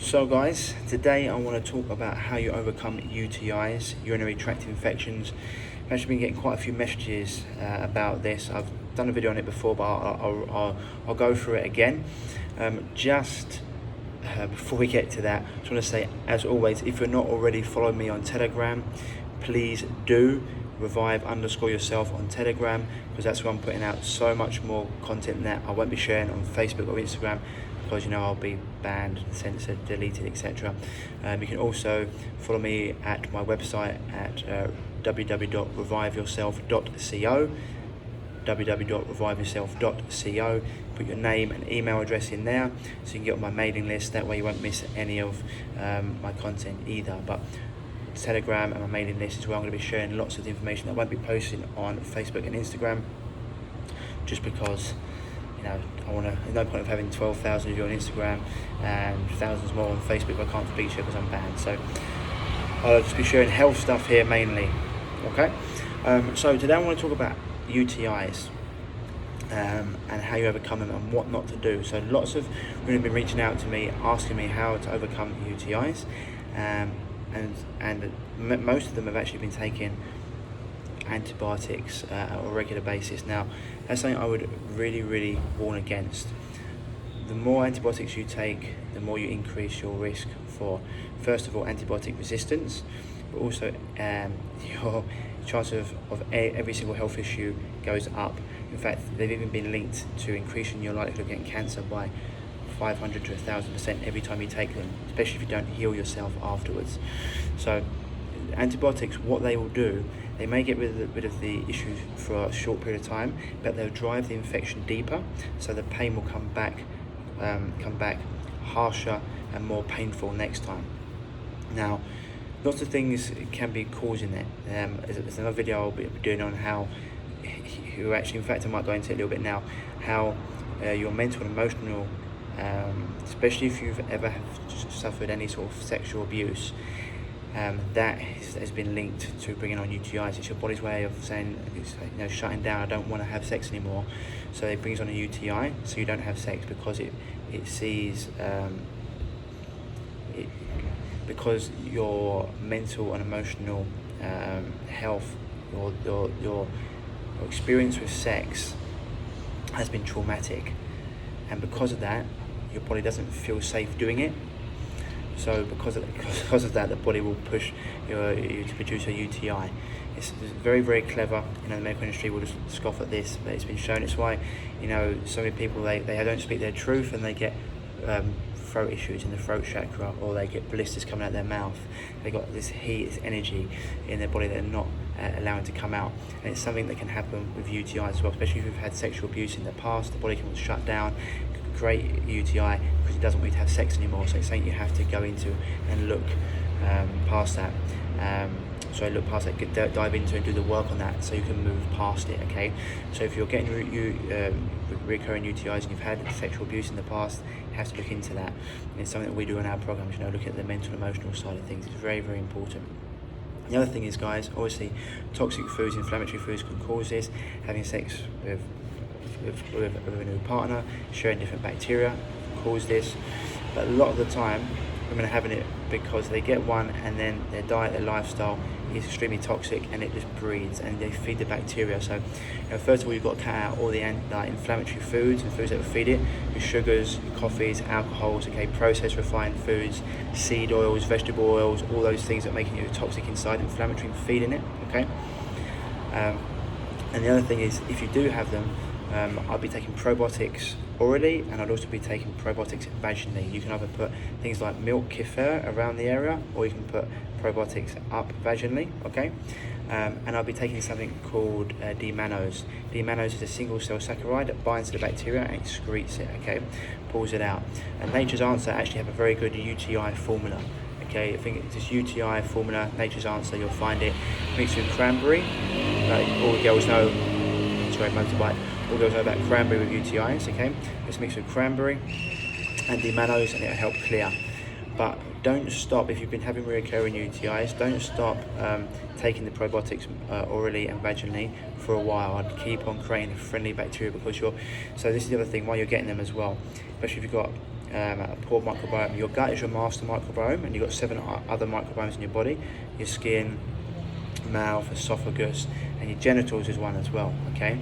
So guys, today I want to talk about how you overcome UTIs, urinary tract infections. I've actually been getting quite a few messages about this. I've done a video on it before, but I'll go through it again. Before we get to that, I just want to say, as always, if you're not already following me on Telegram, please do revive_yourself on Telegram, because that's where I'm putting out so much more content that I won't be sharing on Facebook or Instagram, because I'll be banned, censored, deleted, etc. You can also follow me at my website at www.reviveyourself.co, www.reviveyourself.co. Put your name and email address in there so you can get on my mailing list. That way you won't miss any of my content either. But Telegram and my mailing list is where I'm going to be sharing lots of the information that I won't be posting on Facebook and Instagram, just because there's no point of having 12,000 of you on Instagram and thousands more on Facebook. I can't speak to you because I'm banned. So I'll just be sharing health stuff here mainly. Okay. So today I want to talk about UTIs and how you overcome them and what not to do. So lots of women have been reaching out to me asking me how to overcome UTIs, and most of them have actually been taking antibiotics on a regular basis. Now, that's something I would really warn against. The more antibiotics you take, the more you increase your risk for, first of all, antibiotic resistance, but also your chance of every single health issue goes up. In fact, they've even been linked to increasing your likelihood of getting cancer by 500 to 1,000% every time you take them, especially if you don't heal yourself afterwards. So antibiotics, what they will do, they may get rid of the issues for a short period of time, but they'll drive the infection deeper, so the pain will come back harsher and more painful next time. Now, lots of things can be causing it. There's another video I'll be doing on how in fact I might go into it a little bit now, how your mental and emotional, especially if you've ever suffered any sort of sexual abuse, that has been linked to bringing on UTIs. It's your body's way of saying, shutting down, I don't want to have sex anymore. So it brings on a UTI, so you don't have sex, because it sees, because your mental and emotional health, your experience with sex has been traumatic, and because of that, your body doesn't feel safe doing it. So because of that, the body will push you to produce a UTI. It's very clever. The medical industry will just scoff at this, but it's been shown. It's why so many people they don't speak their truth, and they get throat issues in the throat chakra, or they get blisters coming out their mouth. They got this heat, this energy in their body that they're not allowing to come out, and it's something that can happen with UTI as well. Especially if you've had sexual abuse in the past, the body can shut down, create UTI, because it doesn't want you to have sex anymore. So it's something you have to go into and look past that. Dive into and do the work on that, so you can move past it. Okay, so if you're getting recurring UTIs and you've had sexual abuse in the past, you have to look into that. And it's something that we do in our programs. Look at the mental, emotional side of things. It's very important. The other thing is, guys, obviously, toxic foods, inflammatory foods can cause this. Having sex with a new partner, sharing different bacteria cause this. But a lot of the time, women are having it because they get one, and then their diet, their lifestyle is extremely toxic, and it just breeds and they feed the bacteria. So first of all, you've got to cut out all the inflammatory foods and foods that will feed it, your sugars, your coffees, alcohols, processed refined foods, seed oils, vegetable oils, all those things that make you toxic inside, inflammatory, and feeding it. And the other thing is, if you do have them, I'll be taking probiotics orally, and I'd also be taking probiotics vaginally. You can either put things like milk, kefir around the area, or you can put probiotics up vaginally. And I'll be taking something called D-mannose. D-mannose is a single cell saccharide that binds to the bacteria and excretes it. Pulls it out. And Nature's Answer actually have a very good UTI formula. I think it's this UTI formula, Nature's Answer. You'll find it mixed with cranberry. All the girls know. Motorbike. All girls know about cranberry with UTIs. It's mixed with cranberry and D-mannose, and it'll help clear. But don't stop. If you've been having recurring UTIs, don't stop taking the probiotics orally and vaginally for a while. I'd keep on creating friendly bacteria, because so this is the other thing, while you're getting them as well, especially if you've got a poor microbiome. Your gut is your master microbiome, and you've got 7 other microbiomes in your body: your skin, mouth, esophagus, and your genitals is one as well. Okay,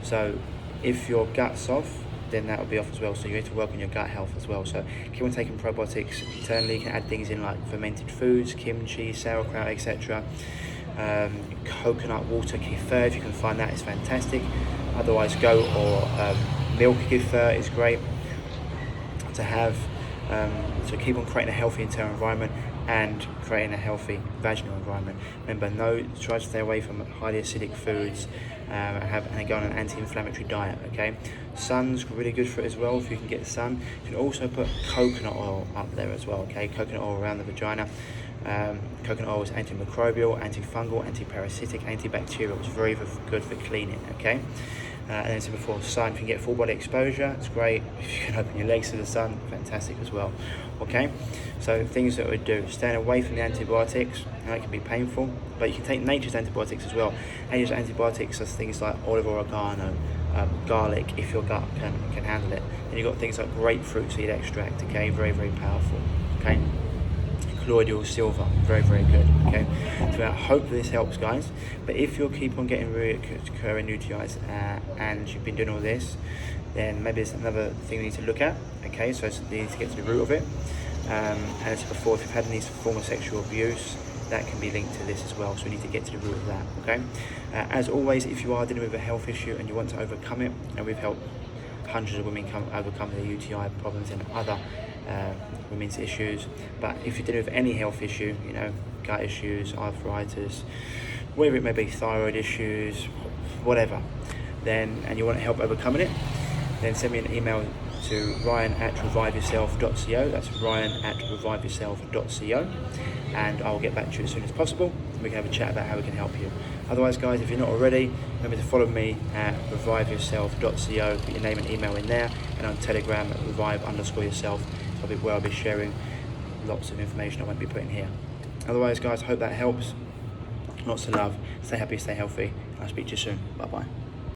so if your gut's off, then that will be off as well. So you need to work on your gut health as well. So keep on taking probiotics internally. You can add things in like fermented foods, kimchi, sauerkraut, etc. Coconut water kefir, if you can find that, is fantastic. Otherwise, goat or milk kefir is great to have. So keep on creating a healthy internal environment and creating a healthy vaginal environment. Remember, try to stay away from highly acidic foods, and go on an anti-inflammatory diet. Okay, sun's really good for it as well if you can get sun. You can also put coconut oil up there as well. Okay, coconut oil around the vagina. Coconut oil is antimicrobial, antifungal, antiparasitic, antibacterial. It's very, very good for cleaning. Okay. And as I said before, sun, if you can get full body exposure, it's great. If you can open your legs to the sun, fantastic as well. Okay, so things that we do: staying away from the antibiotics. It can be painful, but you can take nature's antibiotics as well. And use antibiotics as things like olive oregano, garlic, if your gut can handle it. Then you've got things like grapefruit seed extract. Okay, very, very powerful. Okay. Colloidal silver, very, very good. Okay, so I hope this helps, guys. But if you keep on getting recurring UTIs and you've been doing all this, then maybe there's another thing we need to look at. Okay, so you need to get to the root of it. And as before, if you've had any form of sexual abuse, that can be linked to this as well. So we need to get to the root of that. Okay, as always, if you are dealing with a health issue and you want to overcome it, and we've helped hundreds of women overcome their UTI problems and other women's issues. But if you're dealing with any health issue, gut issues, arthritis, whatever it may be, thyroid issues, whatever, and you want help overcoming it, then send me an email to ryan@reviveyourself.co. That's ryan@reviveyourself.co, and I'll get back to you as soon as possible. We can have a chat about how we can help you. Otherwise, guys, if you're not already, remember to follow me at reviveyourself.co. Put your name and email in there, and on Telegram at revive_yourself. So where I'll be sharing lots of information I won't be putting here. Otherwise, guys, hope that helps. Lots of love. Stay happy, stay healthy. I'll speak to you soon. Bye bye.